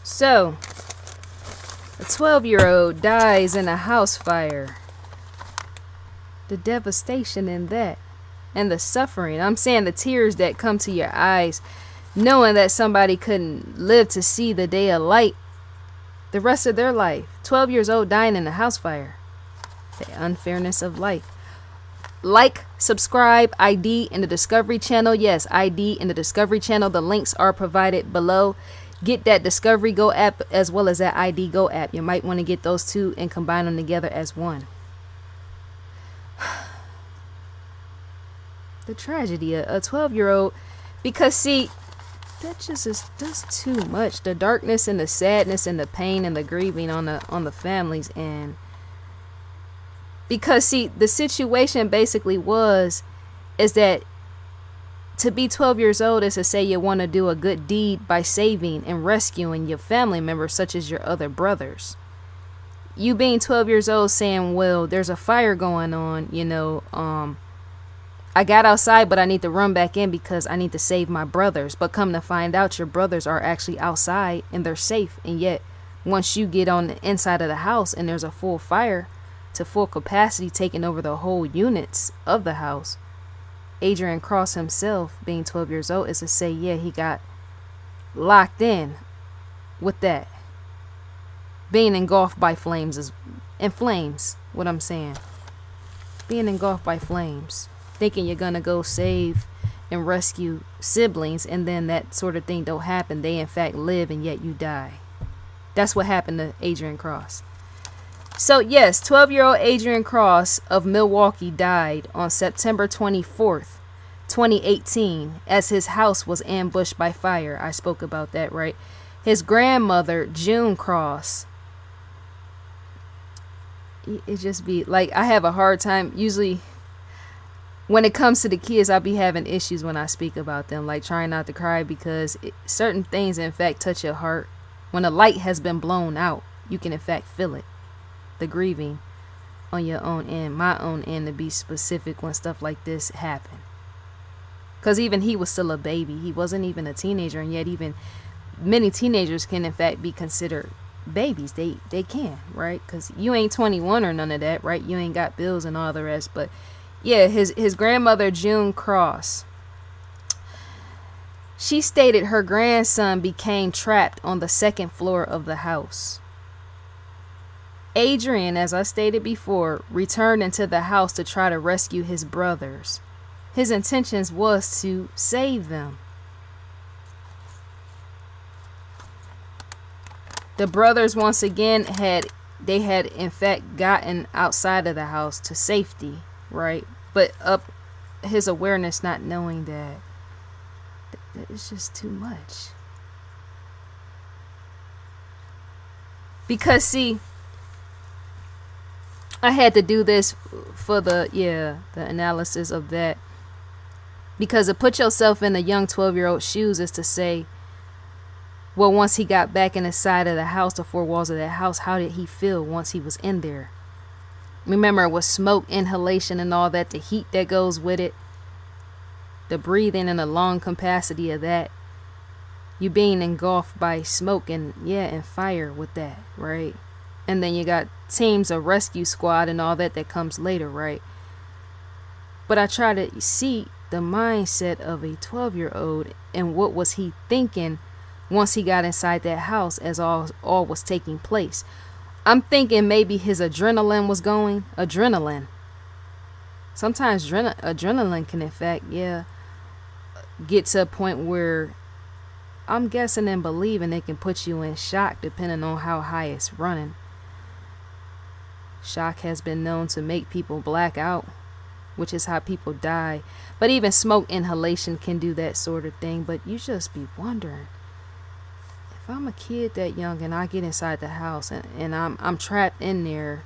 So, a 12-year-old dies in a house fire. The devastation in that. And the suffering. I'm saying the tears that come to your eyes, knowing that somebody couldn't live to see the day of light the rest of their life. 12 years old dying in a house fire. The unfairness of life. Like, subscribe, ID in the Discovery Channel. Yes, ID in the Discovery Channel. The links are provided below. Get that Discovery Go app as well as that ID Go app. You might want to get those two and combine them together as one. The tragedy of a 12-year-old, because see, that just is that's too much. The darkness and the sadness and the pain and the grieving on the families. And because see, the situation basically is that to be 12 years old is to say you want to do a good deed by saving and rescuing your family members, such as your other brothers. You being 12 years old saying, well, there's a fire going on, I got outside, but I need to run back in because I need to save my brothers. But come to find out, your brothers are actually outside and they're safe. And yet, once you get on the inside of the house and there's a full fire to full capacity taking over the whole units of the house, Adrian Cross himself, being 12 years old, is to say, yeah, he got locked in with that. Being engulfed by flames what I'm saying. Being engulfed by flames. Thinking you're gonna go save and rescue siblings, and then that sort of thing don't happen. They in fact live and yet you die. That's what happened to Adrian Cross. So yes, 12-year-old Adrian Cross of Milwaukee died on September 24th, 2018, as his house was ambushed by fire. I spoke about that, right? His grandmother, June Cross, it just be like, I have a hard time usually when it comes to the kids. I'll be having issues when I speak about them, like trying not to cry, because certain things in fact touch your heart. When a light has been blown out, you can in fact feel it. The grieving on your own end, my own end to be specific, when stuff like this happened. Because even he was still a baby. He wasn't even a teenager, and yet even many teenagers can in fact be considered babies. They can, right? Because you ain't 21 or none of that, right? You ain't got bills and all the rest. But yeah, his grandmother, June Cross, she stated her grandson became trapped on the second floor of the house. Adrian, as I stated before, returned into the house to try to rescue his brothers. His intentions was to save them. The brothers once again had in fact gotten outside of the house to safety, right? But up his awareness, not knowing that it's just too much. Because see, I had to do this for the analysis of that, because to put yourself in a young 12-year-old shoes is to say, well, once he got back in the side of the house, the four walls of that house, how did he feel once he was in there? Remember, it was smoke inhalation and all that, the heat that goes with it, the breathing and the lung capacity of that, you being engulfed by smoke and fire with that, right? And then you got teams of rescue squad and all that comes later, right? But I try to see the mindset of a 12-year-old and what was he thinking once he got inside that house as all was taking place. I'm thinking maybe his adrenaline was going. Adrenaline. Sometimes adrenaline can in fact, get to a point where I'm guessing and believing it can put you in shock depending on how high it's running. Shock has been known to make people black out, which is how people die. But even smoke inhalation can do that sort of thing. But you just be wondering, if I'm a kid that young and I get inside the house and I'm trapped in there,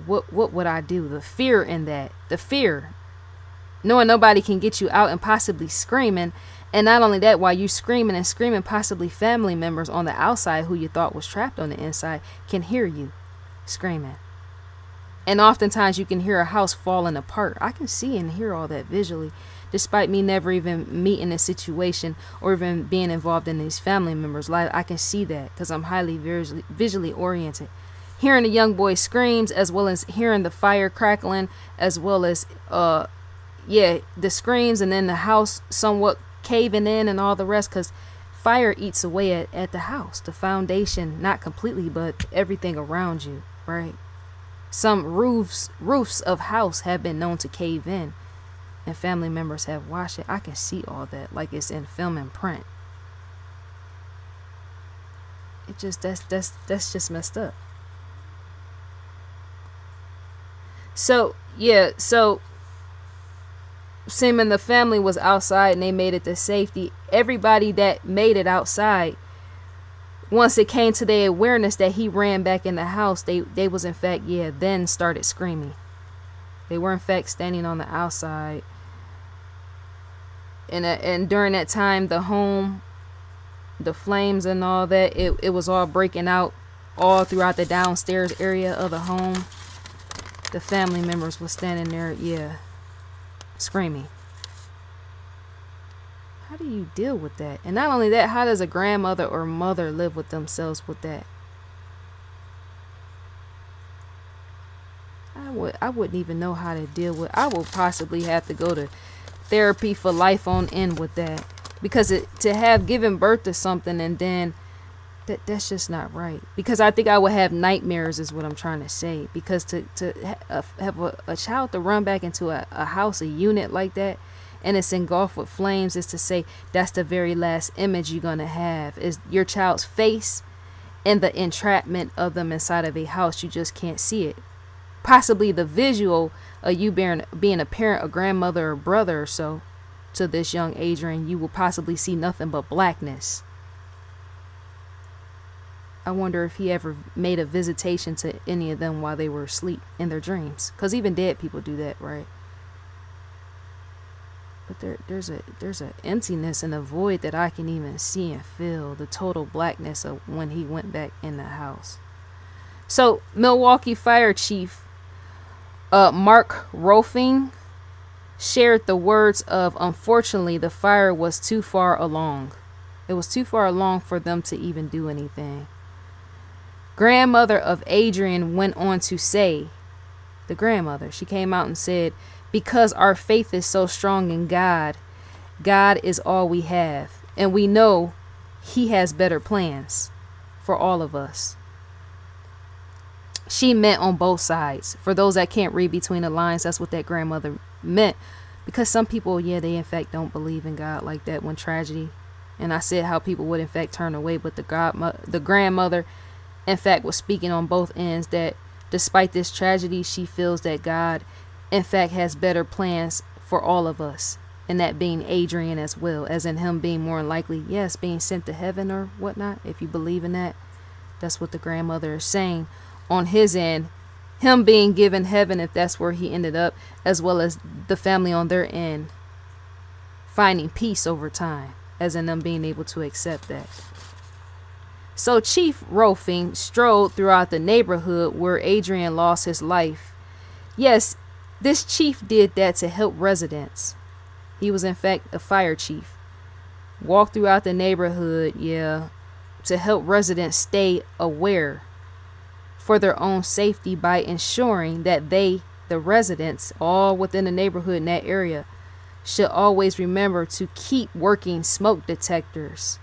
what would I do? The fear in that, the fear, knowing nobody can get you out and possibly screaming. And not only that, while you screaming, possibly family members on the outside who you thought was trapped on the inside can hear you screaming. And oftentimes you can hear a house falling apart. I can see and hear all that visually. despite me never even meeting a situation or even being involved in these family members' life. I can see that because I'm highly visually oriented. Hearing the young boy screams, as well as hearing the fire crackling, as well as the screams, and then the house somewhat caving in and all the rest, because fire eats away at the house, the foundation, not completely, but everything around you, right? Some roofs of house have been known to cave in, and family members have watched it. I can see all that like it's in film and print. It just that's just messed up. So seeming the family was outside and they made it to safety. Everybody that made it outside, once it came to their awareness that he ran back in the house, they was in fact then started screaming. They were in fact standing on the outside, and during that time, the home, the flames and all that, it was all breaking out all throughout the downstairs area of the home. The family members were standing there, screaming. How do you deal with that? And not only that, how does a grandmother or mother live with themselves with that? I wouldn't even know how to deal with. I would possibly have to go to therapy for life on end with that, because to have given birth to something and then that's just not right. Because I think I would have nightmares is what I'm trying to say. Because to have a child to run back into a house, a unit like that, and it's engulfed with flames, is to say that's the very last image you're going to have is your child's face and the entrapment of them inside of a house. You just can't see it. Possibly the visual of you being a parent, a grandmother, or brother or so to this young Adrian, you will possibly see nothing but blackness. I wonder if he ever made a visitation to any of them while they were asleep in their dreams. Because even dead people do that, right? But there's a emptiness and a void that I can even see and feel. The total blackness of when he went back in the house. So, Milwaukee Fire Chief Mark Rolfing shared the words of, unfortunately, the fire was too far along. It was too far along for them to even do anything. Grandmother of Adrian went on to say, the grandmother, she came out and said, because our faith is so strong in God, God is all we have. And we know he has better plans for all of us. She meant on both sides. For those that can't read between the lines, that's what that grandmother meant. Because some people, they in fact don't believe in God like that when tragedy. And I said how people would in fact turn away, but the grandmother in fact was speaking on both ends, that despite this tragedy, she feels that God in fact has better plans for all of us, and that being Adrian as well, as in him being more likely, being sent to heaven or whatnot. If you believe in that, that's what the grandmother is saying on his end, him being given heaven if that's where he ended up, as well as the family on their end finding peace over time, as in them being able to accept that. So Chief Rolfing strolled throughout the neighborhood where Adrian lost his life. Yes, this chief did that to help residents. He was in fact a fire chief. Walked throughout the neighborhood, to help residents stay aware for their own safety by ensuring that they, the residents, all within the neighborhood in that area, should always remember to keep working smoke detectors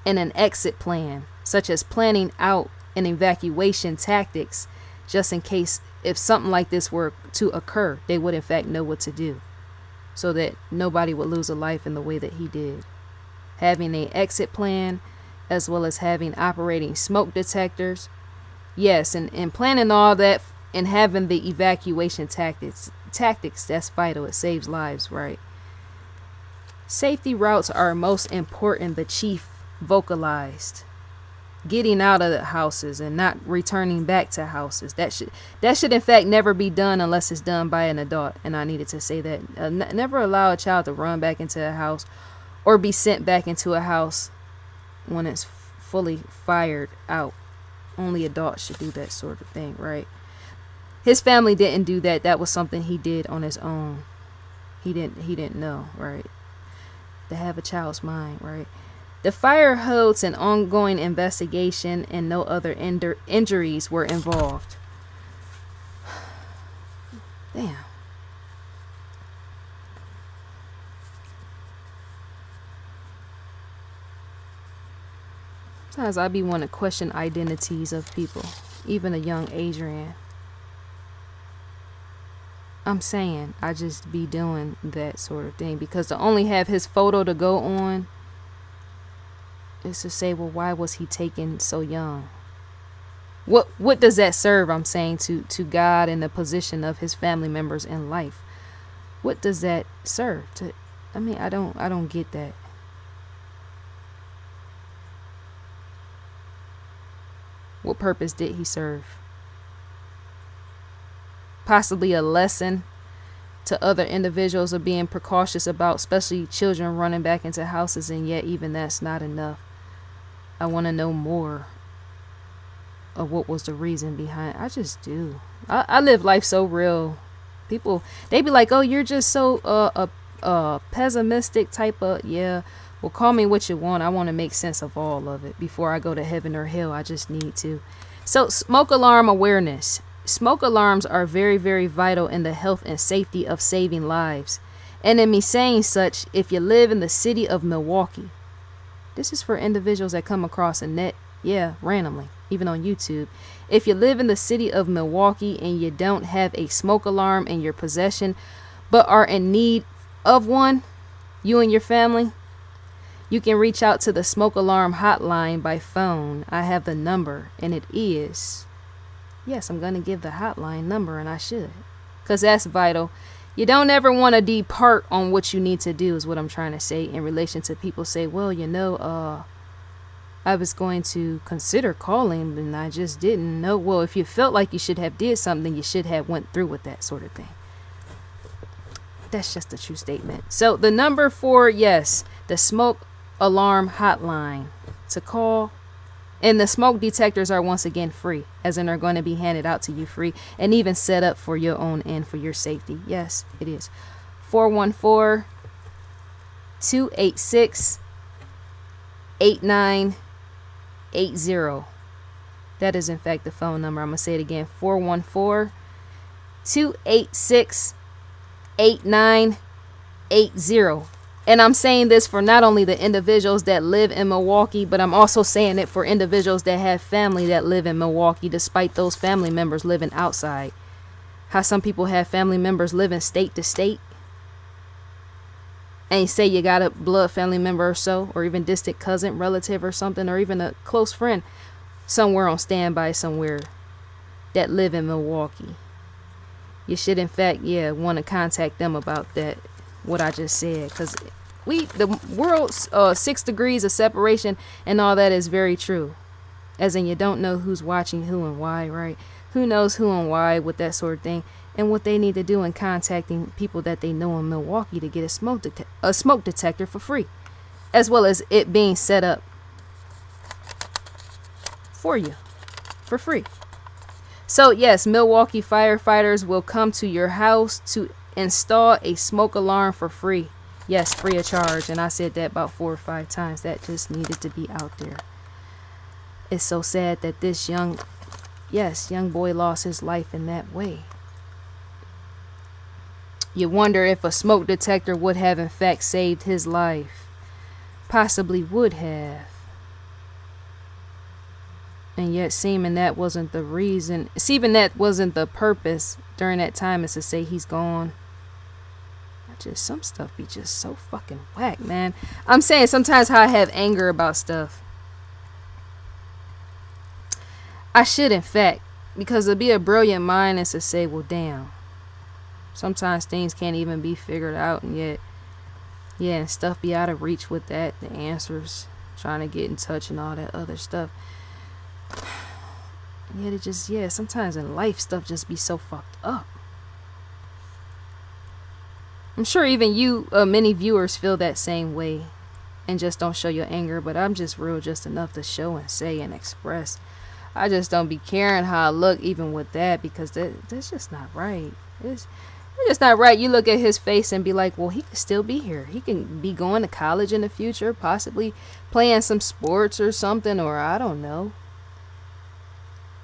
and an exit plan, such as planning out an evacuation tactics, just in case if something like this were to occur, they would in fact know what to do, so that nobody would lose a life in the way that he did. Having an exit plan, as well as having operating smoke detectors, and planning all that and having the evacuation tactics, that's vital. It saves lives, right? Safety routes are most important, the chief vocalized. Getting out of the houses and not returning back to houses. That should in fact never be done unless it's done by an adult. And I needed to say that. Never allow a child to run back into a house or be sent back into a house when it's fully fired out. Only adults should do that sort of thing, right? His family didn't do that. That was something he did on his own. He didn't know, right? To have a child's mind, right? The fire holds an ongoing investigation and no other injuries were involved. Damn. Sometimes I be want to question identities of people, even a young Adrian. I'm saying I just be doing that sort of thing because to only have his photo to go on is to say, well, why was he taken so young? What does that serve? I'm saying to God and the position of his family members in life. What does that serve? I don't get that. What purpose did he serve? Possibly a lesson to other individuals of being precautious about, especially children running back into houses, and yet even that's not enough. I want to know more of what was the reason behind. I just do. I live life so real. People, they be like, oh, you're just so pessimistic type of, yeah. Well, call me what you want. I want to make sense of all of it before I go to heaven or hell. I just need to. So smoke alarm awareness. Smoke alarms are very, very vital in the health and safety of saving lives. And in me saying such, if you live in the city of Milwaukee, this is for individuals that come across a net, randomly, even on YouTube. If you live in the city of Milwaukee and you don't have a smoke alarm in your possession, but are in need of one, you and your family, you can reach out to the smoke alarm hotline by phone. I have the number, and it is, yes, I'm going to give the hotline number, and I should, because that's vital. You don't ever want to depart on what you need to do is what I'm trying to say in relation to people say, well, I was going to consider calling, and I just didn't know. Well, if you felt like you should have did something, you should have went through with that sort of thing. That's just a true statement. So the number for, yes, the smoke alarm hotline to call, and the smoke detectors are once again free, as in are going to be handed out to you free and even set up for your own and for your safety. Yes, it is. 414-286-8980. That is in fact the phone number. I'm going to say it again. 414-286-8980. And I'm saying this for not only the individuals that live in Milwaukee, but I'm also saying it for individuals that have family that live in Milwaukee, despite those family members living outside. How some people have family members living state to state. And you say you got a blood family member or so, or even distant cousin, relative or something, or even a close friend somewhere on standby somewhere that live in Milwaukee. You should, in fact, want to contact them about that. What I just said, because the world's 6 degrees of separation and all that is very true, as in you don't know who's watching who and why, right? Who knows who and why with that sort of thing, and what they need to do in contacting people that they know in Milwaukee to get a smoke detector for free, as well as it being set up for you for free. So yes, Milwaukee firefighters will come to your house to install a smoke alarm for free. Yes, free of charge. And I said that about 4 or 5 times. That just needed to be out there. It's so sad that this young boy lost his life in that way. You wonder if a smoke detector would have in fact saved his life. Possibly would have. And yet seeming that wasn't the reason, seeming that wasn't the purpose during that time, is to say he's gone. Just some stuff be just so fucking whack, man. I'm saying sometimes how I have anger about stuff. I should, in fact, because it'd be a brilliant mind is to say, well, damn. Sometimes things can't even be figured out, and yet, and stuff be out of reach with that. The answers, trying to get in touch and all that other stuff. And yet it just, sometimes in life stuff just be so fucked up. I'm sure even you, many viewers feel that same way and just don't show your anger, but I'm just real just enough to show and say and express. I just don't be caring how I look even with that, because that's just not right. It's just not right. You look at his face and be like, well, he could still be here. He can be going to college in the future, possibly playing some sports or something, or I don't know.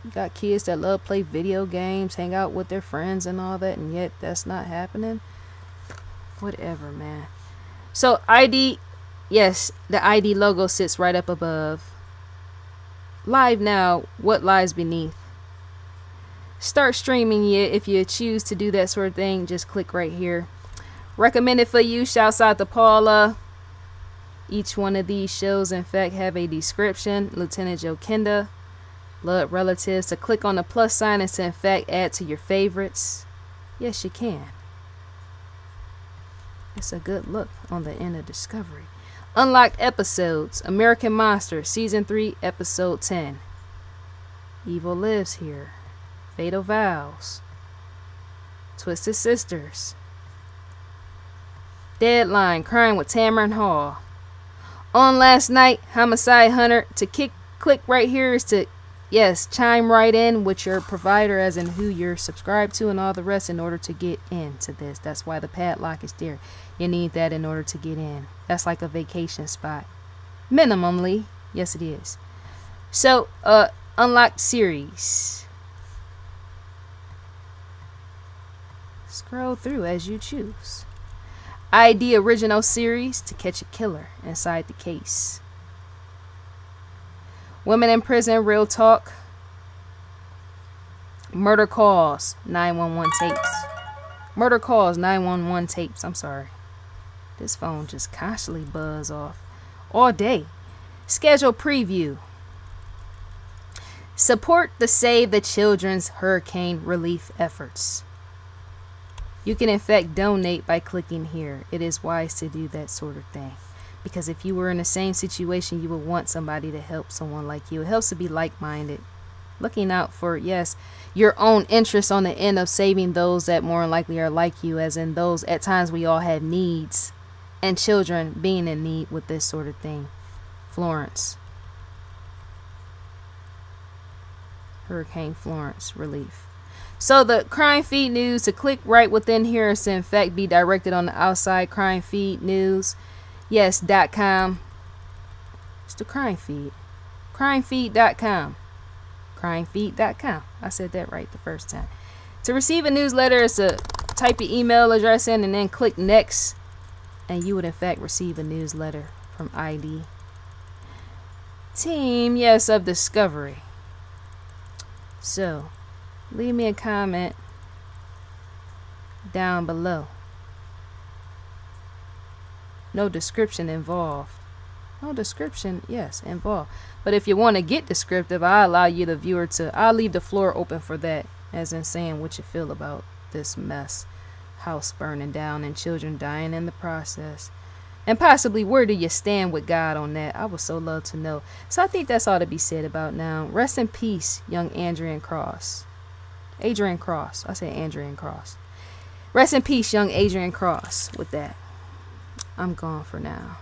You got kids that love play video games, hang out with their friends and all that, and yet that's not happening. Whatever, man. So ID, yes, the ID logo sits right up above. Live now, what lies beneath? Start streaming it. If you choose to do that sort of thing, just click right here. Recommended for you. Shouts out to Paula. Each one of these shows, in fact, have a description. Lieutenant Joe Kenda. Blood relatives. To click on the plus sign and to, in fact, add to your favorites. Yes, you can. It's a good look on the end of Discovery. Unlocked episodes. American Monster, Season 3, Episode 10. Evil Lives Here. Fatal Vows. Twisted Sisters. Deadline, Crime with Tamron Hall. On Last Night, Homicide Hunter. To click right here is to, yes, chime right in with your provider, as in who you're subscribed to and all the rest, in order to get into this. That's why the padlock is there. You need that in order to get in. That's like a vacation spot. Minimally. Yes, it is. So, unlocked series. Scroll through as you choose. ID original series, To Catch a Killer Inside the Case. Women in Prison, Real Talk. Murder Calls, 911 tapes. Murder Calls, 911 tapes. I'm sorry. This phone just constantly buzz off all day. Schedule preview. Support the Save the Children's hurricane relief efforts. You can in fact donate by clicking here. It is wise to do that sort of thing, because if you were in the same situation, you would want somebody to help someone like you. It helps to be like-minded, looking out for, yes, your own interests on the end of saving those that more likely are like you, as in those, at times we all have needs, and children being in need with this sort of thing. Florence. Hurricane Florence relief. So the crime feed news, to click right within here is to in fact be directed on the outside. Crime feed news, yes, .com. It's the crime feed. Crimefeed.com. Crimefeed.com. I said that right the first time. To receive a newsletter is to type your email address in and then click next, and you would in fact receive a newsletter from ID. Team, yes, of Discovery. So leave me a comment down below. No description involved. No description, yes, involved. But if you want to get descriptive, I'll allow you, the viewer, I'll leave the floor open for that, as in saying what you feel about this mess. House burning down and children dying in the process. And possibly, where do you stand with God on that? I would so love to know. So I think that's all to be said about now. Rest in peace, young Adrian Cross. Adrian Cross. I say Adrian Cross. Rest in peace, young Adrian Cross. With that, I'm gone for now.